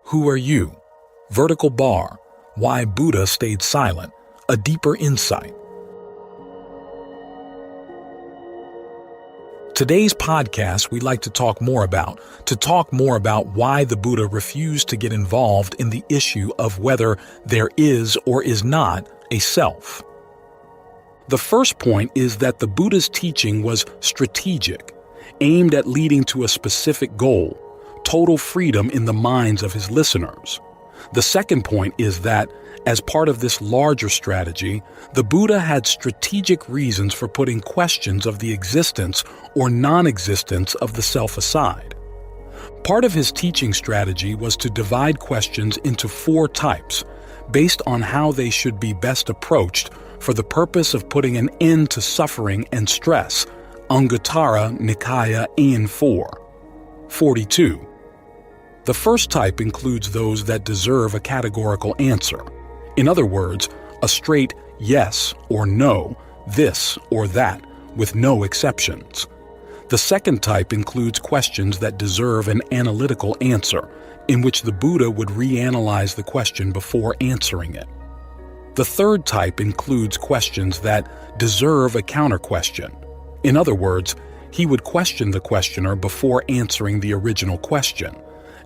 Who are you? Vertical bar. Why Buddha stayed silent. A deeper insight. Today's podcast we'd like to talk more about why the Buddha refused to get involved in the issue of whether there is or is not a self. The first point is that the Buddha's teaching was strategic, aimed at leading to a specific goal, total freedom in the minds of his listeners. The second point is that, as part of this larger strategy, the Buddha had strategic reasons for putting questions of the existence or non-existence of the self aside. Part of his teaching strategy was to divide questions into 4 types, based on how they should be best approached for the purpose of putting an end to suffering and stress. Anguttara Nikaya AN 4:42. The first type includes those that deserve a categorical answer. In other words, a straight yes or no, this or that, with no exceptions. The second type includes questions that deserve an analytical answer, in which the Buddha would reanalyze the question before answering it. The third type includes questions that deserve a counter-question. In other words, he would question the questioner before answering the original question.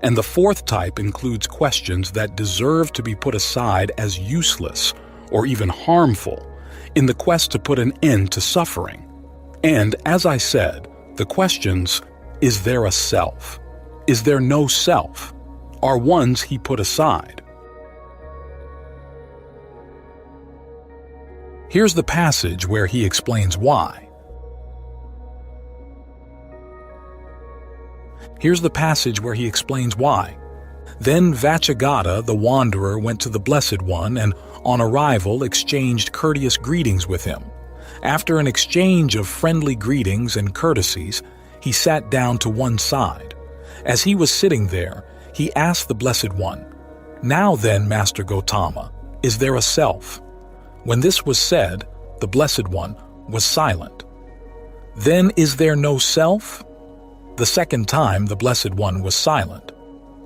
And the fourth type includes questions that deserve to be put aside as useless or even harmful in the quest to put an end to suffering. And, as I said, the questions, is there a self? Is there no self? Are ones he put aside. Here's the passage where he explains why. Then Vacchagotta, the wanderer, went to the Blessed One and, on arrival, exchanged courteous greetings with him. After an exchange of friendly greetings and courtesies, he sat down to one side. As he was sitting there, he asked the Blessed One, "Now then, Master Gautama, is there a self?" When this was said, the Blessed One was silent. "Then is there no self?" The second time the Blessed One was silent.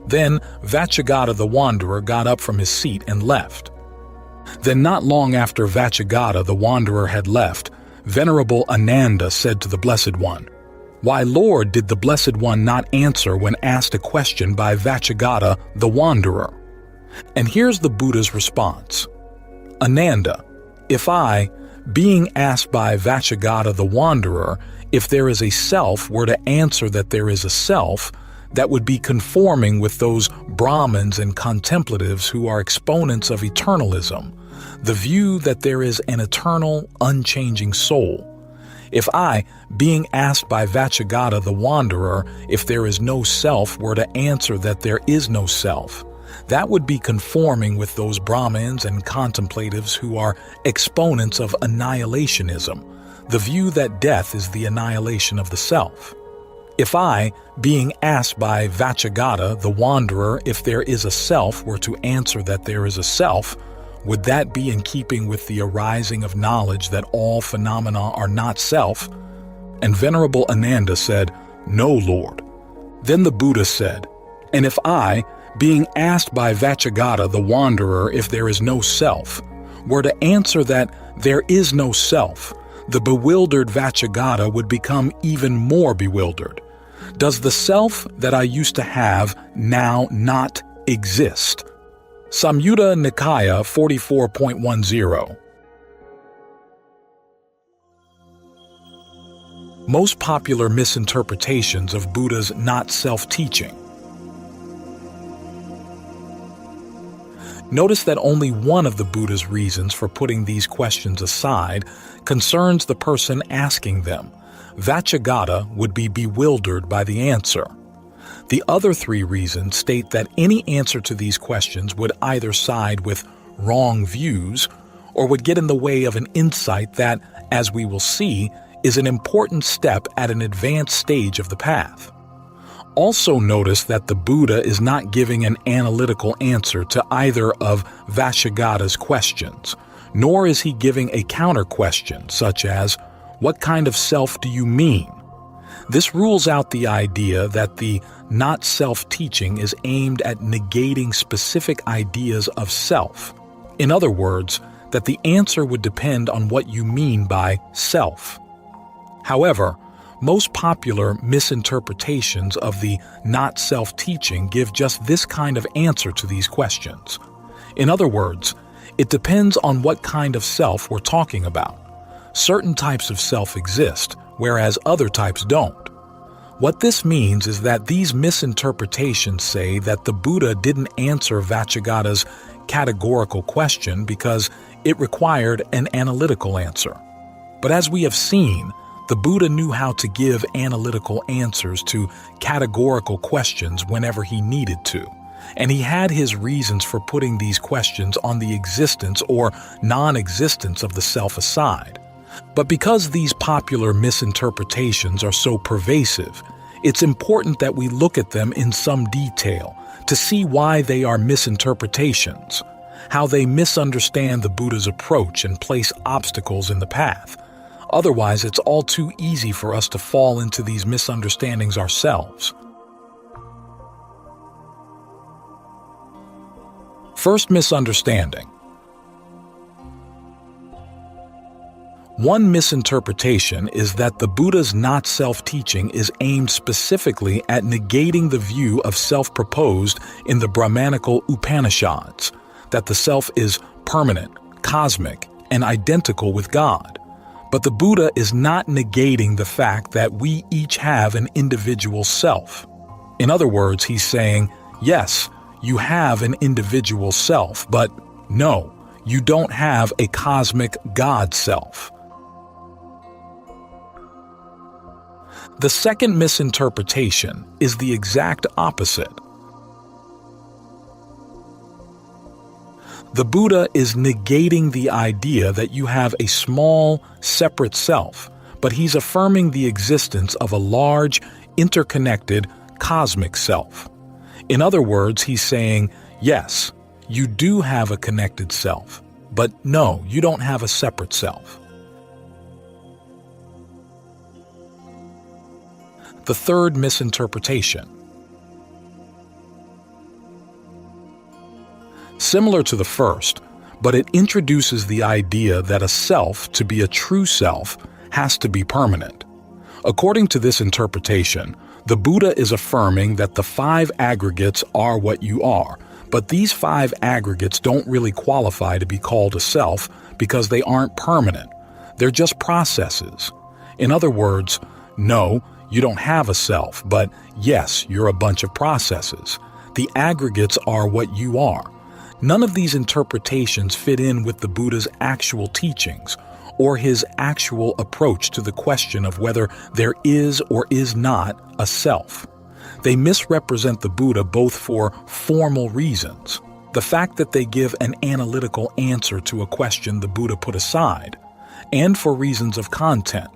Then Vacchagotta the wanderer got up from his seat and left. Then not long after Vacchagotta the wanderer had left, Venerable Ananda said to the Blessed One, "Why, Lord, did the Blessed One not answer when asked a question by Vacchagotta the wanderer?" And here's the Buddha's response. "Ananda, if I, being asked by Vacchagotta the wanderer, if there is a self, were to answer that there is a self, that would be conforming with those Brahmins and contemplatives who are exponents of eternalism, the view that there is an eternal, unchanging soul. If I, being asked by Vacchagotta the wanderer, if there is no self, were to answer that there is no self, that would be conforming with those Brahmins and contemplatives who are exponents of annihilationism, the view that death is the annihilation of the self. If I, being asked by Vacchagotta the wanderer if there is a self, were to answer that there is a self, would that be in keeping with the arising of knowledge that all phenomena are not self?" And Venerable Ananda said, "No, Lord." Then the Buddha said, "And if I, being asked by Vacchagotta the wanderer if there is no self, were to answer that there is no self, the bewildered Vacchagotta would become even more bewildered. Does the self that I used to have now not exist?" Anguttara Nikaya 44.10. Most popular misinterpretations of Buddha's not-self teaching. Notice that only one of the Buddha's reasons for putting these questions aside concerns the person asking them. Vacchagotta would be bewildered by the answer. The other 3 reasons state that any answer to these questions would either side with wrong views or would get in the way of an insight that, as we will see, is an important step at an advanced stage of the path. Also notice that the Buddha is not giving an analytical answer to either of Vacchagotta's questions, nor is he giving a counter question such as, "What kind of self do you mean?" This rules out the idea that the not-self teaching is aimed at negating specific ideas of self. In other words, that the answer would depend on what you mean by self. However, most popular misinterpretations of the not-self teaching give just this kind of answer to these questions. In other words, it depends on what kind of self we're talking about. Certain types of self exist, whereas other types don't. What this means is that these misinterpretations say that the Buddha didn't answer Vacchagotta's categorical question because it required an analytical answer. But as we have seen, the Buddha knew how to give analytical answers to categorical questions whenever he needed to, and he had his reasons for putting these questions on the existence or non-existence of the self aside. But because these popular misinterpretations are so pervasive, it's important that we look at them in some detail to see why they are misinterpretations, how they misunderstand the Buddha's approach and place obstacles in the path. Otherwise, it's all too easy for us to fall into these misunderstandings ourselves. First misunderstanding. One misinterpretation is that the Buddha's not-self teaching is aimed specifically at negating the view of self proposed in the Brahmanical Upanishads, that the self is permanent, cosmic, and identical with God. But the Buddha is not negating the fact that we each have an individual self. In other words, he's saying, yes, you have an individual self, but no, you don't have a cosmic God self. The second misinterpretation is the exact opposite. The Buddha is negating the idea that you have a small, separate self, but he's affirming the existence of a large, interconnected, cosmic self. In other words, he's saying, yes, you do have a connected self, but no, you don't have a separate self. The third misinterpretation. Similar to the first, but it introduces the idea that a self, to be a true self, has to be permanent. According to this interpretation, the Buddha is affirming that the 5 aggregates are what you are, but these 5 aggregates don't really qualify to be called a self because they aren't permanent. They're just processes. In other words, no, you don't have a self, but yes, you're a bunch of processes. The aggregates are what you are. None of these interpretations fit in with the Buddha's actual teachings or his actual approach to the question of whether there is or is not a self. They misrepresent the Buddha both for formal reasons, the fact that they give an analytical answer to a question the Buddha put aside, and for reasons of content.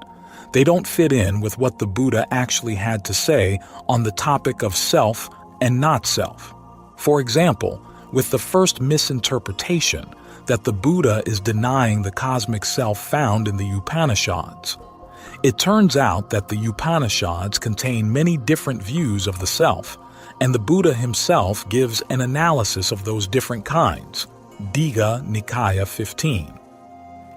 They don't fit in with what the Buddha actually had to say on the topic of self and not self. For example, with the first misinterpretation that the Buddha is denying the cosmic self found in the Upanishads. It turns out that the Upanishads contain many different views of the self, and the Buddha himself gives an analysis of those different kinds, Anguttara Nikaya 15.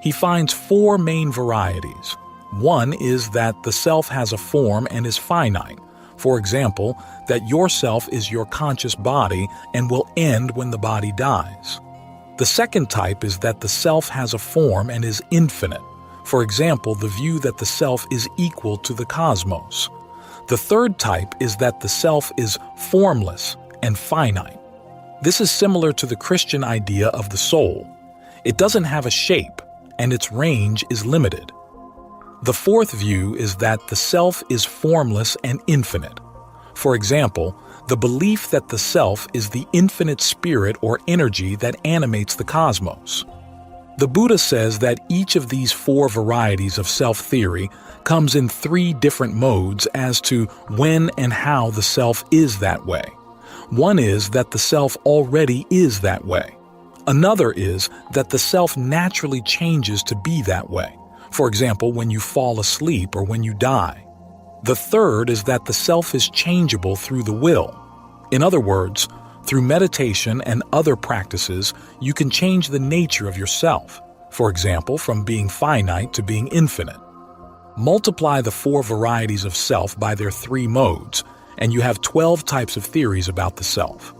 He finds 4 main varieties. One is that the self has a form and is finite. For example, that your self is your conscious body and will end when the body dies. The second type is that the self has a form and is infinite. For example, the view that the self is equal to the cosmos. The third type is that the self is formless and finite. This is similar to the Christian idea of the soul. It doesn't have a shape, and its range is limited. The fourth view is that the self is formless and infinite. For example, the belief that the self is the infinite spirit or energy that animates the cosmos. The Buddha says that each of these 4 varieties of self-theory comes in 3 different modes as to when and how the self is that way. One is that the self already is that way. Another is that the self naturally changes to be that way. For example, when you fall asleep or when you die. The third is that the self is changeable through the will. In other words, through meditation and other practices, you can change the nature of yourself, for example, from being finite to being infinite. Multiply the 4 varieties of self by their 3 modes, and you have 12 types of theories about the self.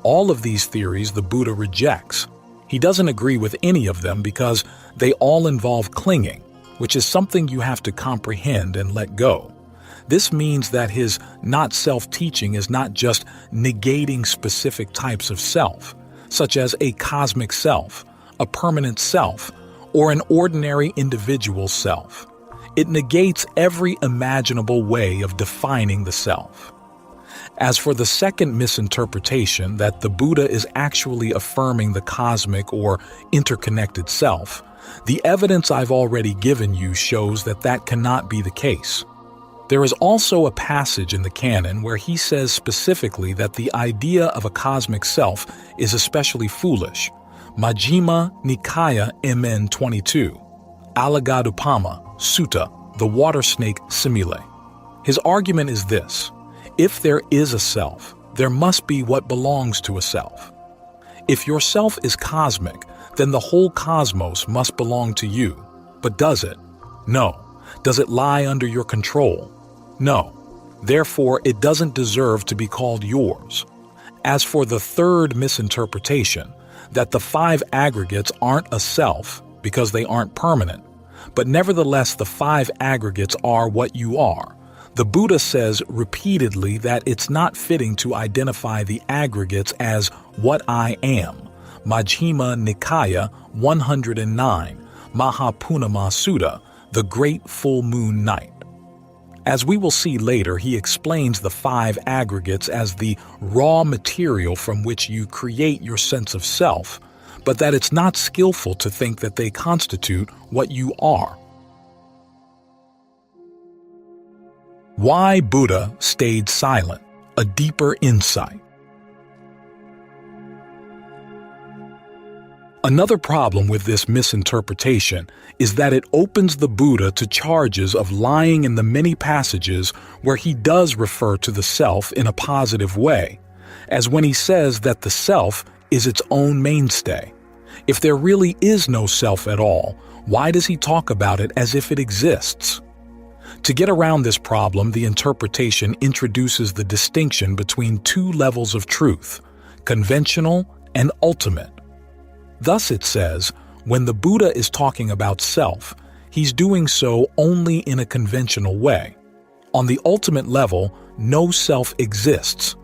All of these theories the Buddha rejects. He doesn't agree with any of them because they all involve clinging, which is something you have to comprehend and let go. This means that his not-self teaching is not just negating specific types of self, such as a cosmic self, a permanent self, or an ordinary individual self. It negates every imaginable way of defining the self. As for the second misinterpretation, that the Buddha is actually affirming the cosmic or interconnected self, the evidence I've already given you shows that that cannot be the case. There is also a passage in the canon where he says specifically that the idea of a cosmic self is especially foolish. Majjhima Nikaya AN 22, Alagadupama Sutta, the water snake simile. His argument is this: if there is a self, there must be what belongs to a self. If your self is cosmic, then the whole cosmos must belong to you. But does it? No. Does it lie under your control? No. Therefore, it doesn't deserve to be called yours. As for the third misinterpretation, that the 5 aggregates aren't a self because they aren't permanent, but nevertheless the 5 aggregates are what you are, the Buddha says repeatedly that it's not fitting to identify the aggregates as what I am. Majjhima Nikaya 109, Mahapurnama Sutta, the Great Full Moon Night. As we will see later, he explains the 5 aggregates as the raw material from which you create your sense of self, but that it's not skillful to think that they constitute what you are. Why Buddha stayed silent, a deeper insight. Another problem with this misinterpretation is that it opens the Buddha to charges of lying in the many passages where he does refer to the self in a positive way, as when he says that the self is its own mainstay. If there really is no self at all, why does he talk about it as if it exists? To get around this problem, the interpretation introduces the distinction between 2 levels of truth, conventional and ultimate. Thus it says, when the Buddha is talking about self, he's doing so only in a conventional way. On the ultimate level, no self exists.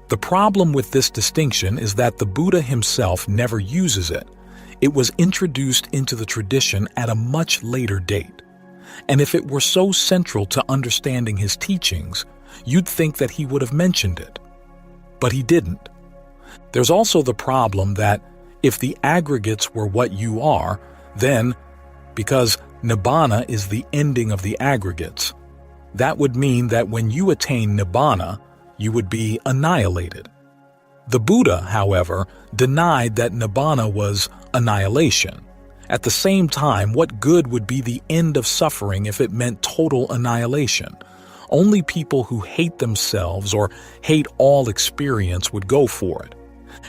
The problem with this distinction is that the Buddha himself never uses it. It was introduced into the tradition at a much later date. And if it were so central to understanding his teachings, you'd think that he would have mentioned it. But he didn't. There's also the problem that if the aggregates were what you are, then, because nibbana is the ending of the aggregates, that would mean that when you attain nibbana, you would be annihilated. The Buddha, however, denied that nibbana was annihilation. At the same time, what good would be the end of suffering if it meant total annihilation? Only people who hate themselves or hate all experience would go for it.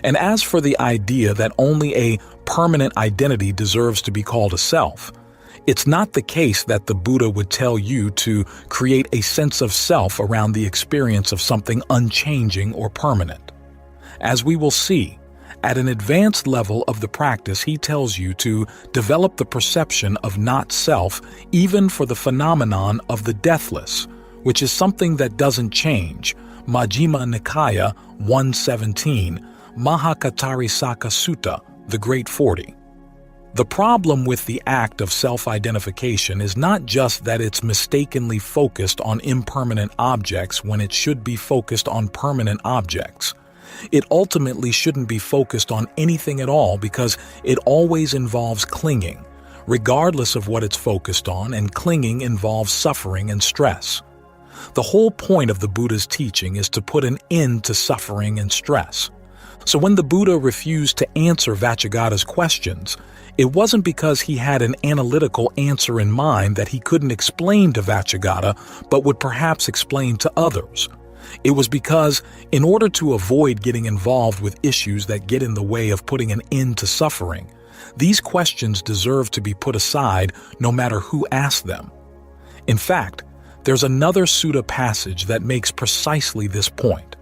And as for the idea that only a permanent identity deserves to be called a self, it's not the case that the Buddha would tell you to create a sense of self around the experience of something unchanging or permanent. As we will see, at an advanced level of the practice, he tells you to develop the perception of not self even for the phenomenon of the deathless, which is something that doesn't change. Majjhima Nikaya 117, Mahakattarisaka Sutta, the Great 40. The problem with the act of self-identification is not just that it's mistakenly focused on impermanent objects when it should be focused on permanent objects. It ultimately shouldn't be focused on anything at all because it always involves clinging, regardless of what it's focused on, and clinging involves suffering and stress. The whole point of the Buddha's teaching is to put an end to suffering and stress. So when the Buddha refused to answer Vacchagotta's questions, it wasn't because he had an analytical answer in mind that he couldn't explain to Vacchagotta, but would perhaps explain to others. It was because, in order to avoid getting involved with issues that get in the way of putting an end to suffering, these questions deserve to be put aside no matter who asks them. In fact, there's another sutta passage that makes precisely this point.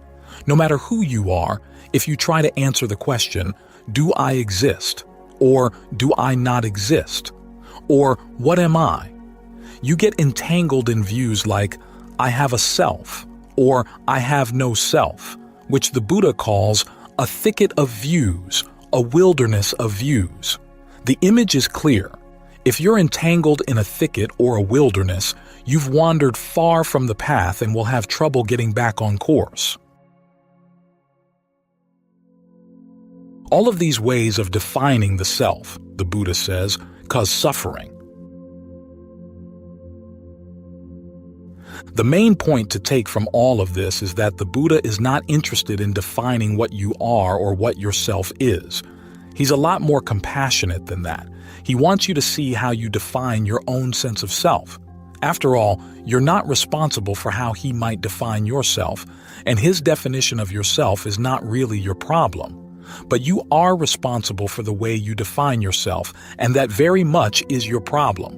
No matter who you are, if you try to answer the question, "Do I exist?" or "Do I not exist?" or "What am I?" you get entangled in views like, "I have a self," or "I have no self," which the Buddha calls a thicket of views, a wilderness of views. The image is clear. If you're entangled in a thicket or a wilderness, you've wandered far from the path and will have trouble getting back on course. All of these ways of defining the self, the Buddha says, cause suffering. The main point to take from all of this is that the Buddha is not interested in defining what you are or what your self is. He's a lot more compassionate than that. He wants you to see how you define your own sense of self. After all, you're not responsible for how he might define yourself, and his definition of yourself is not really your problem. But you are responsible for the way you define yourself, and that very much is your problem.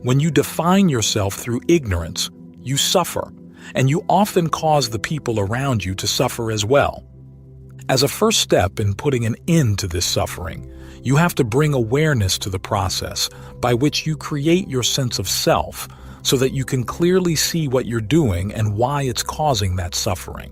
When you define yourself through ignorance, you suffer, and you often cause the people around you to suffer as well. As a first step in putting an end to this suffering, you have to bring awareness to the process by which you create your sense of self so that you can clearly see what you're doing and why it's causing that suffering.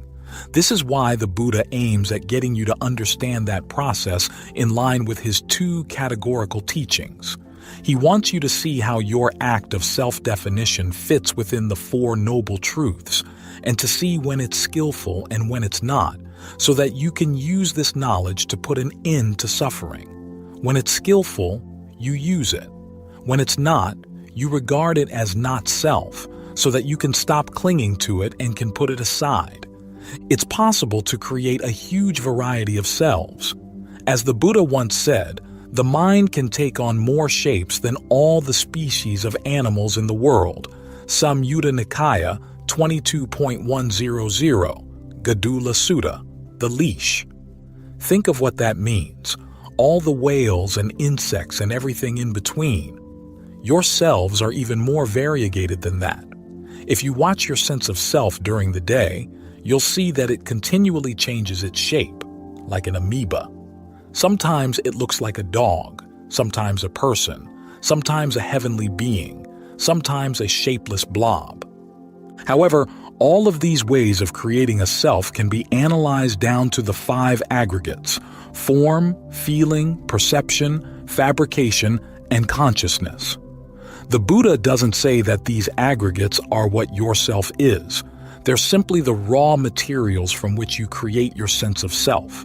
This is why the Buddha aims at getting you to understand that process in line with his two categorical teachings. He wants you to see how your act of self-definition fits within the Four Noble Truths, and to see when it's skillful and when it's not, so that you can use this knowledge to put an end to suffering. When it's skillful, you use it. When it's not, you regard it as not self, so that you can stop clinging to it and can put it aside. It's possible to create a huge variety of selves. As the Buddha once said, the mind can take on more shapes than all the species of animals in the world. Anguttara Nikaya 22.100, Gadula Sutta, the leash. Think of what that means. All the whales and insects and everything in between. Your selves are even more variegated than that. If you watch your sense of self during the day, you'll see that it continually changes its shape, like an amoeba. Sometimes it looks like a dog, sometimes a person, sometimes a heavenly being, sometimes a shapeless blob. However, all of these ways of creating a self can be analyzed down to the 5 aggregates: form, feeling, perception, fabrication, and consciousness. The Buddha doesn't say that these aggregates are what your self is. They're simply the raw materials from which you create your sense of self.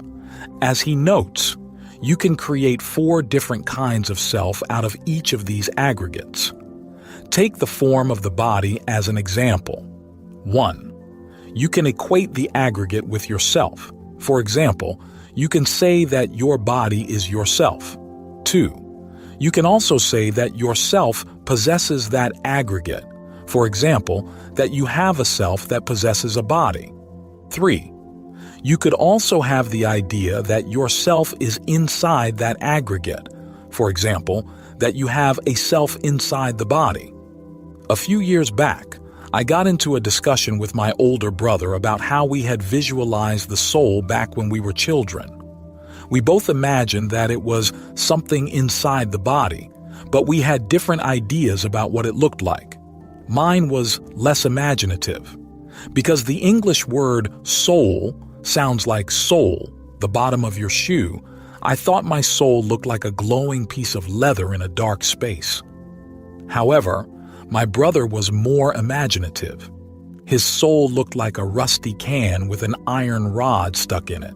As he notes, you can create 4 different kinds of self out of each of these aggregates. Take the form of the body as an example. 1. You can equate the aggregate with yourself. For example, you can say that your body is yourself. 2. You can also say that yourself possesses that aggregate. For example, that you have a self that possesses a body. 3. You could also have the idea that yourself is inside that aggregate. For example, that you have a self inside the body. A few years back, I got into a discussion with my older brother about how we had visualized the soul back when we were children. We both imagined that it was something inside the body, but we had different ideas about what it looked like. Mine was less imaginative. Because the English word soul sounds like sole, the bottom of your shoe, I thought my soul looked like a glowing piece of leather in a dark space. However, my brother was more imaginative. His soul looked like a rusty can with an iron rod stuck in it.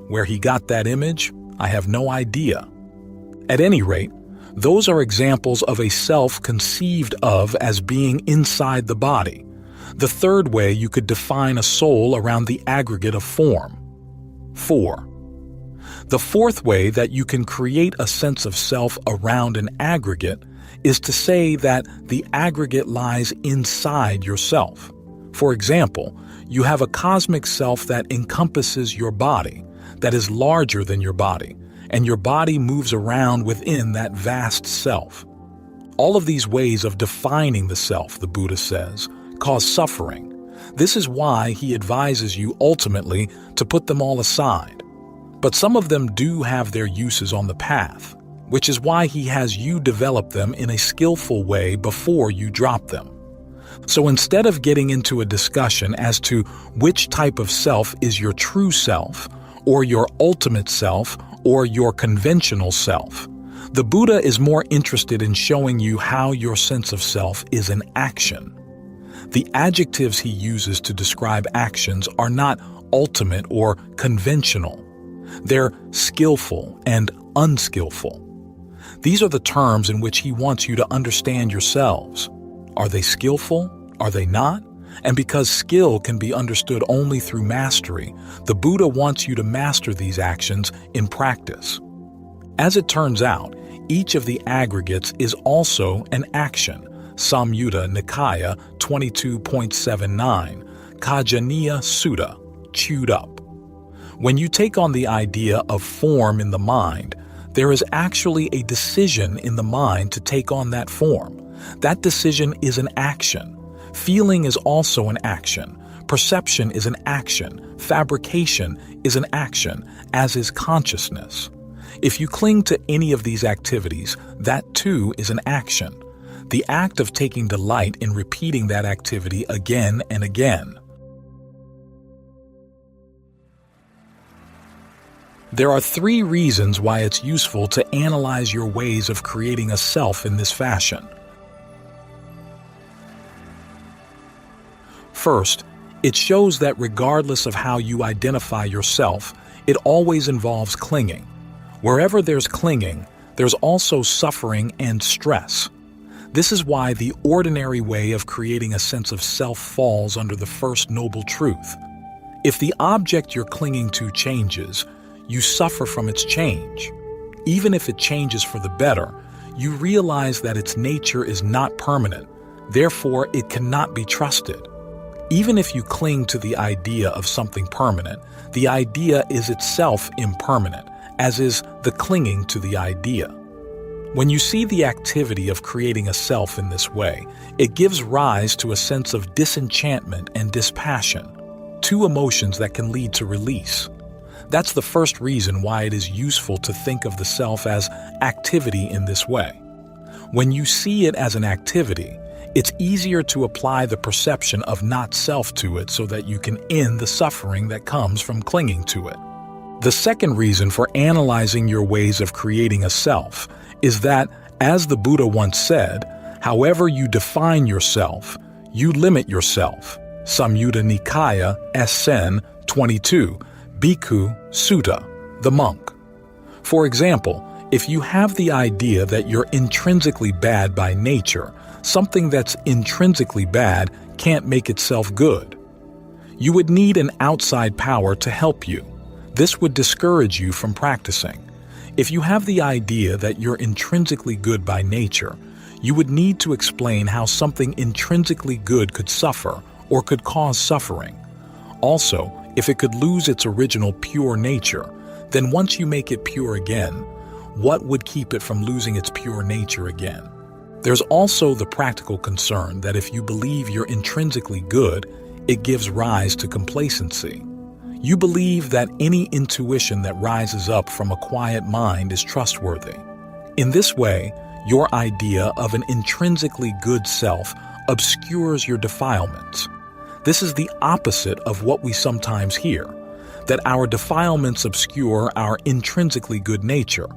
Where he got that image, I have no idea. At any rate, those are examples of a self conceived of as being inside the body. The third way you could define a soul around the aggregate of form. 4. The fourth way that you can create a sense of self around an aggregate is to say that the aggregate lies inside yourself. For example, you have a cosmic self that encompasses your body, that is larger than your body, and your body moves around within that vast self. All of these ways of defining the self, the Buddha says, cause suffering. This is why he advises you ultimately to put them all aside. But some of them do have their uses on the path, which is why he has you develop them in a skillful way before you drop them. So instead of getting into a discussion as to which type of self is your true self, or your ultimate self, or your conventional self, the Buddha is more interested in showing you how your sense of self is an action. The adjectives he uses to describe actions are not ultimate or conventional. They're skillful and unskillful. These are the terms in which he wants you to understand yourselves. Are they skillful? Are they not? And because skill can be understood only through mastery, the Buddha wants you to master these actions in practice. As it turns out, each of the aggregates is also an action. Anguttara Nikaya 22.79, Kajaniya Sutta, chewed up. When you take on the idea of form in the mind, there is actually a decision in the mind to take on that form. That decision is an action. Feeling is also an action. Perception is an action. Fabrication is an action, as is consciousness. If you cling to any of these activities, that too is an action. The act of taking delight in repeating that activity again and again. There are 3 reasons why it's useful to analyze your ways of creating a self in this fashion. First, it shows that regardless of how you identify yourself, it always involves clinging. Wherever there's clinging, there's also suffering and stress. This is why the ordinary way of creating a sense of self falls under the first noble truth. If the object you're clinging to changes, you suffer from its change. Even if it changes for the better, you realize that its nature is not permanent, therefore it cannot be trusted. Even if you cling to the idea of something permanent, the idea is itself impermanent, as is the clinging to the idea. When you see the activity of creating a self in this way, it gives rise to a sense of disenchantment and dispassion, 2 emotions that can lead to release. That's the first reason why it is useful to think of the self as activity in this way. When you see it as an activity, it's easier to apply the perception of not self to it so that you can end the suffering that comes from clinging to it. The second reason for analyzing your ways of creating a self is that, as the Buddha once said, however you define yourself, you limit yourself. Anguttara Nikaya AN 22, Bhikkhu Sutta, the monk. For example, if you have the idea that you're intrinsically bad by nature, something that's intrinsically bad can't make itself good. You would need an outside power to help you. This would discourage you from practicing. If you have the idea that you're intrinsically good by nature, you would need to explain how something intrinsically good could suffer or could cause suffering. Also, if it could lose its original pure nature, then once you make it pure again, what would keep it from losing its pure nature again? There's also the practical concern that if you believe you're intrinsically good, it gives rise to complacency. You believe that any intuition that rises up from a quiet mind is trustworthy. In this way, your idea of an intrinsically good self obscures your defilements. This is the opposite of what we sometimes hear, that our defilements obscure our intrinsically good nature.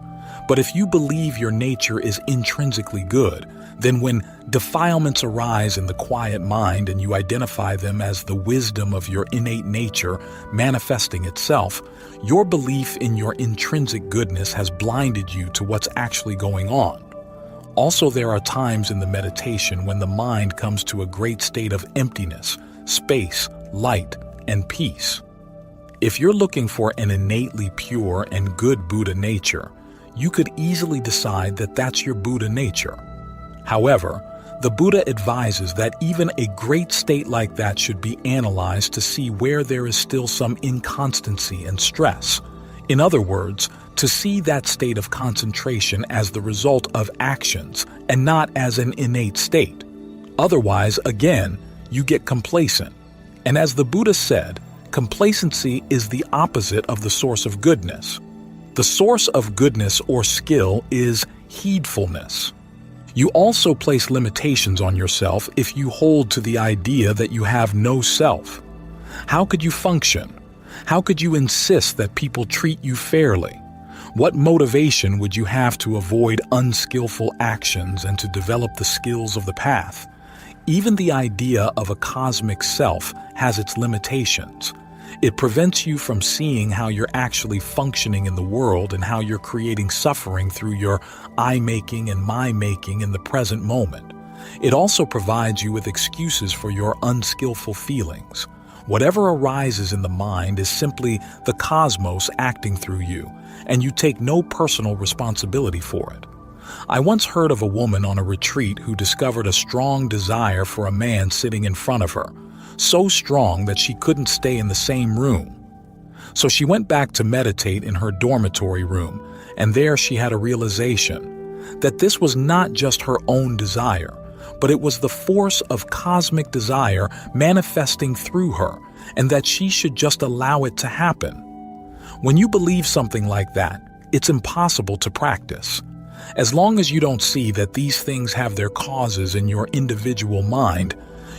But if you believe your nature is intrinsically good, then when defilements arise in the quiet mind and you identify them as the wisdom of your innate nature manifesting itself, your belief in your intrinsic goodness has blinded you to what's actually going on. Also, there are times in the meditation when the mind comes to a great state of emptiness, space, light, and peace. If you're looking for an innately pure and good Buddha nature, you could easily decide that that's your Buddha nature. However, the Buddha advises that even a great state like that should be analyzed to see where there is still some inconstancy and stress. In other words, to see that state of concentration as the result of actions and not as an innate state. Otherwise, again, you get complacent. And as the Buddha said, complacency is the opposite of the source of goodness. The source of goodness or skill is heedfulness. You also place limitations on yourself if you hold to the idea that you have no self. How could you function? How could you insist that people treat you fairly? What motivation would you have to avoid unskillful actions and to develop the skills of the path? Even the idea of a cosmic self has its limitations. It prevents you from seeing how you're actually functioning in the world and how you're creating suffering through your I-making and my-making in the present moment. It also provides you with excuses for your unskillful feelings. Whatever arises in the mind is simply the cosmos acting through you, and you take no personal responsibility for it. I once heard of a woman on a retreat who discovered a strong desire for a man sitting in front of her, so strong that she couldn't stay in the same room. So she went back to meditate in her dormitory room, and there she had a realization that this was not just her own desire, but it was the force of cosmic desire manifesting through her, and that she should just allow it to happen. When you believe something like that, it's impossible to practice. As long as you don't see that these things have their causes in your individual mind,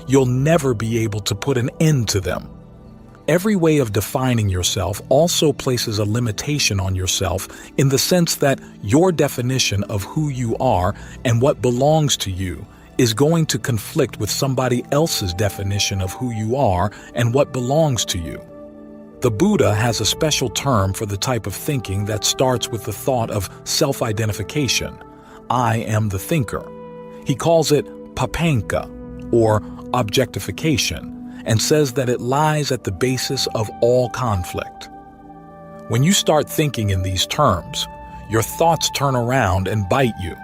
you'll never be able to put an end to them. Every way of defining yourself also places a limitation on yourself in the sense that your definition of who you are and what belongs to you is going to conflict with somebody else's definition of who you are and what belongs to you. The Buddha has a special term for the type of thinking that starts with the thought of self-identification. I am the thinker. He calls it papanka, or objectification, and says that it lies at the basis of all conflict. When you start thinking in these terms, your thoughts turn around and bite you.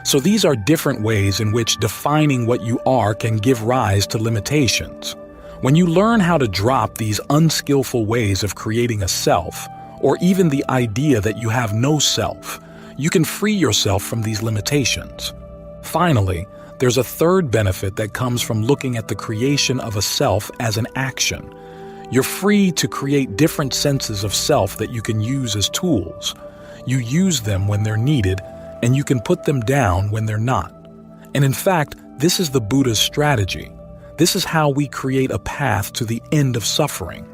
So these are different ways in which defining what you are can give rise to limitations. When you learn how to drop these unskillful ways of creating a self, or even the idea that you have no self, you can free yourself from these limitations. Finally, there's a third benefit that comes from looking at the creation of a self as an action. You're free to create different senses of self that you can use as tools. You use them when they're needed, and you can put them down when they're not. And in fact, this is the Buddha's strategy. This is how we create a path to the end of suffering.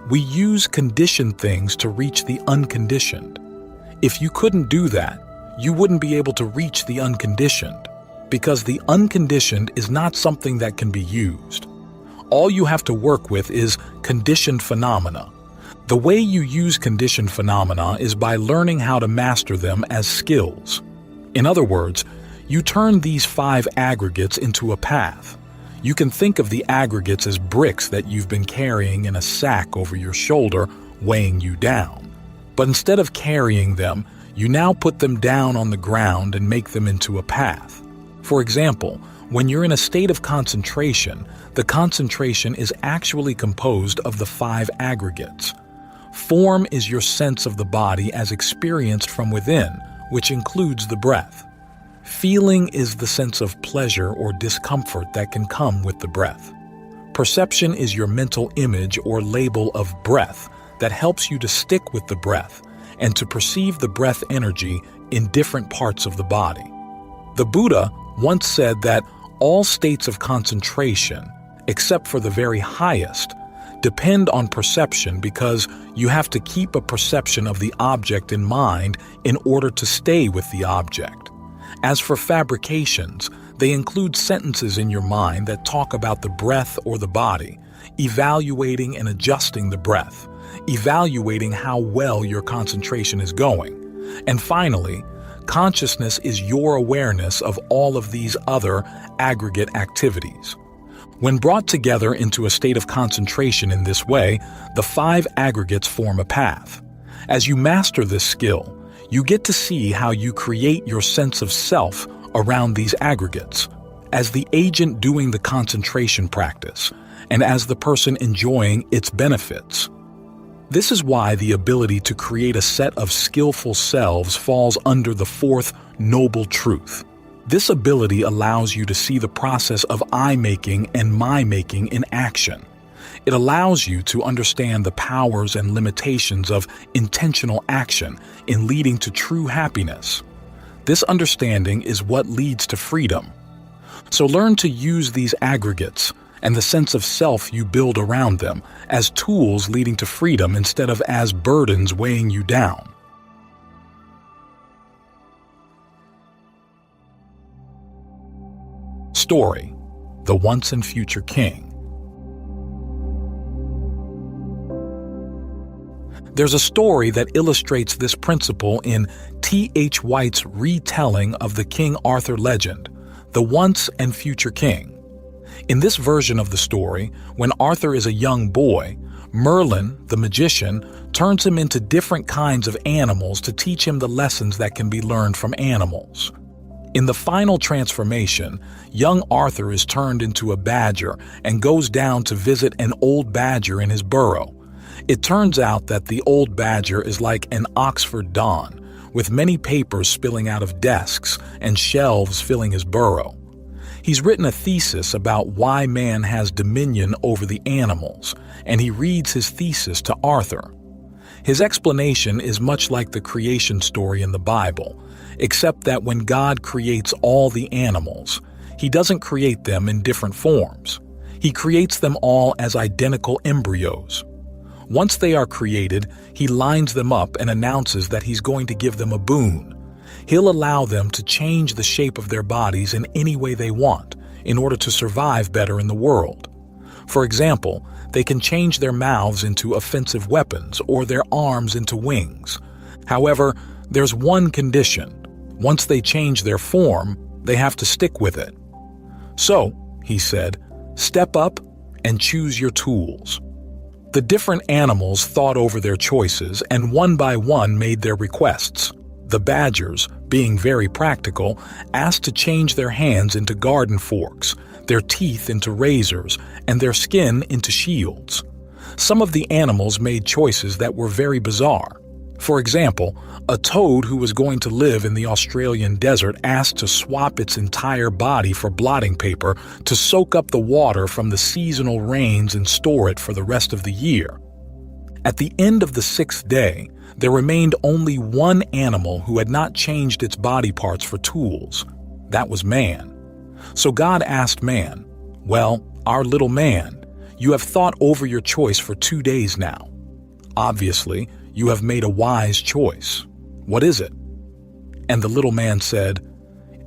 We use conditioned things to reach the unconditioned. If you couldn't do that, you wouldn't be able to reach the unconditioned, because the unconditioned is not something that can be used. All you have to work with is conditioned phenomena. The way you use conditioned phenomena is by learning how to master them as skills. In other words, you turn these 5 aggregates into a path. You can think of the aggregates as bricks that you've been carrying in a sack over your shoulder, weighing you down. But instead of carrying them, you now put them down on the ground and make them into a path. For example, when you're in a state of concentration, the concentration is actually composed of the 5 aggregates. Form is your sense of the body as experienced from within, which includes the breath. Feeling is the sense of pleasure or discomfort that can come with the breath. Perception is your mental image or label of breath that helps you to stick with the breath and to perceive the breath energy in different parts of the body. The Buddha once said that all states of concentration, except for the very highest, depend on perception because you have to keep a perception of the object in mind in order to stay with the object. As for fabrications, they include sentences in your mind that talk about the breath or the body, evaluating and adjusting the breath, evaluating how well your concentration is going. And finally, consciousness is your awareness of all of these other aggregate activities. When brought together into a state of concentration in this way, the 5 aggregates form a path. As you master this skill, you get to see how you create your sense of self around these aggregates, as the agent doing the concentration practice, and as the person enjoying its benefits. This is why the ability to create a set of skillful selves falls under the 4th noble truth. This ability allows you to see the process of I-making and my-making in action. It allows you to understand the powers and limitations of intentional action in leading to true happiness. This understanding is what leads to freedom. So learn to use these aggregates and the sense of self you build around them as tools leading to freedom instead of as burdens weighing you down. Story: The Once and Future King. There's a story that illustrates this principle in T.H. White's retelling of the King Arthur legend, The Once and Future King. In this version of the story, when Arthur is a young boy, Merlin, the magician, turns him into different kinds of animals to teach him the lessons that can be learned from animals. In the final transformation, young Arthur is turned into a badger and goes down to visit an old badger in his burrow. It turns out that the old badger is like an Oxford Don, with many papers spilling out of desks and shelves filling his burrow. He's written a thesis about why man has dominion over the animals, and he reads his thesis to Arthur. His explanation is much like the creation story in the Bible, except that when God creates all the animals, he doesn't create them in different forms. He creates them all as identical embryos. Once they are created, he lines them up and announces that he's going to give them a boon. He'll allow them to change the shape of their bodies in any way they want in order to survive better in the world. For example, they can change their mouths into offensive weapons or their arms into wings. However, there's one condition. Once they change their form, they have to stick with it. So, he said, step up and choose your tools. The different animals thought over their choices and one by one made their requests. The badgers, being very practical, asked to change their hands into garden forks, their teeth into razors, and their skin into shields. Some of the animals made choices that were very bizarre. For example, a toad who was going to live in the Australian desert asked to swap its entire body for blotting paper to soak up the water from the seasonal rains and store it for the rest of the year. At the end of the 6th day, there remained only one animal who had not changed its body parts for tools. That was man. So God asked man, "Well, our little man, you have thought over your choice for 2 days now. Obviously, you have made a wise choice. What is it?" And the little man said,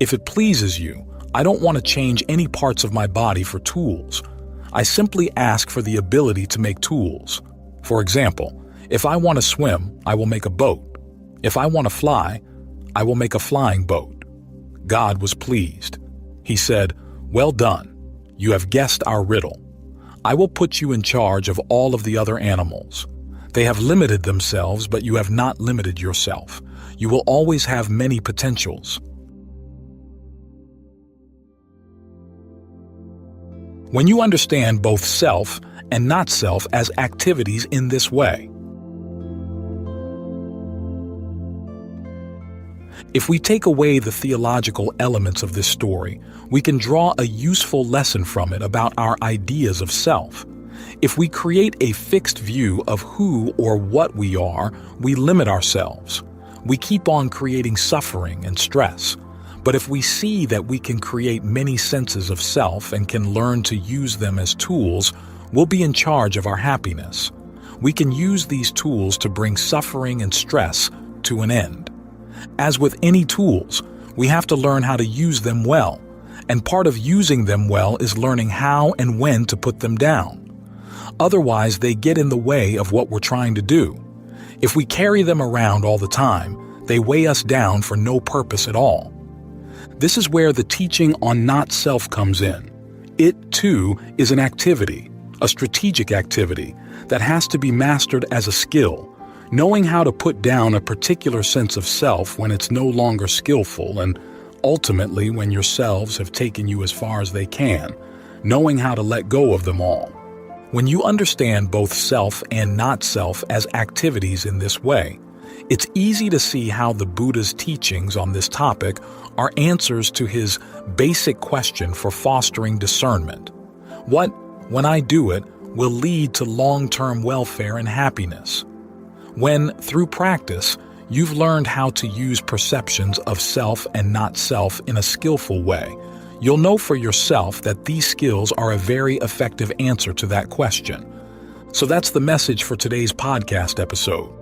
"If it pleases you, I don't want to change any parts of my body for tools. I simply ask for the ability to make tools. For example, if I want to swim, I will make a boat. If I want to fly, I will make a flying boat." God was pleased. He said, "Well done. You have guessed our riddle. I will put you in charge of all of the other animals. They have limited themselves, but you have not limited yourself. You will always have many potentials." When you understand both self and not self as activities in this way. If we take away the theological elements of this story, we can draw a useful lesson from it about our ideas of self. If we create a fixed view of who or what we are, we limit ourselves. We keep on creating suffering and stress. But if we see that we can create many senses of self and can learn to use them as tools, we'll be in charge of our happiness. We can use these tools to bring suffering and stress to an end. As with any tools, we have to learn how to use them well, and part of using them well is learning how and when to put them down. Otherwise, they get in the way of what we're trying to do. If we carry them around all the time, they weigh us down for no purpose at all. This is where the teaching on not self comes in. It, too, is an activity, a strategic activity, that has to be mastered as a skill, knowing how to put down a particular sense of self when it's no longer skillful, and ultimately when your selves have taken you as far as they can, knowing how to let go of them all. When you understand both self and not self as activities in this way, it's easy to see how the Buddha's teachings on this topic are answers to his basic question for fostering discernment. What, when I do it, will lead to long-term welfare and happiness? When, through practice, you've learned how to use perceptions of self and not self in a skillful way, you'll know for yourself that these skills are a very effective answer to that question. So that's the message for today's podcast episode.